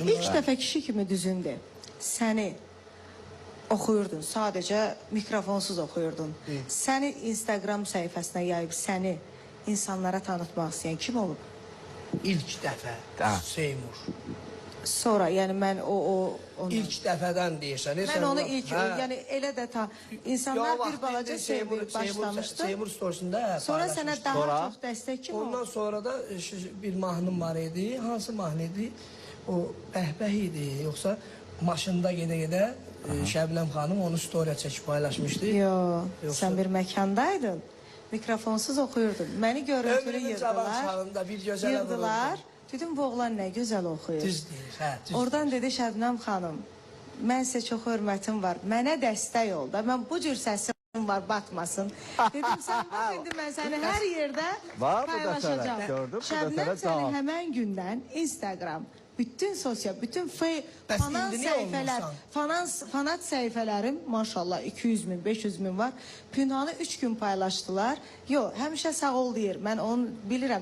danışım. İlk dəfə kişi kimi düzündü. Səni oxuyurdun, sadəcə mikrofonsuz oxuyurdun. Səni Instagram səhifəsinə yayıb səni insanlara tanıtmaq istəyən kim olub? İlk dəfə Seymur. Sonra, yəni mən onu... İlk dəfədən deyirsən. Mən onu ilk, yəni elə də insanlar bir balaca sevmir başlamışdı. Seymur storiesində Sonra sənə daha çox dəstək kim oldu? Ondan sonra da bir mahnım var idi. Hansı mahnı idi? O Bəhbəh idi. Yoxsa maşında gedə-gedə Şəbnəm xanım onu story çəkib paylaşmışdı. Yox, sən bir məkandaydın. Mikrofonsuz oxuyurdun. Məni görüntülü yırdılar. Dedim, bu oğlan nə gözəl oxuyur. Düz deyir, hə, düz. Oradan dedi Şəbnəm xanım, mən sizə çox hörmətim var. Mənə dəstək ol da. Mən bu cür səsim var, batmasın. Dedim, sən bax, indi mən səni hər yerdə paylaşacağım. Şəbnəm səni həmən gündən Instagram, bütün sosial, bütün fanat səhifələrim, maşallah 200 min, 500 min var. Pünhanı 3 gün paylaşdılar. Yox, həmişə sağ ol deyir. Mən onu bilirəm.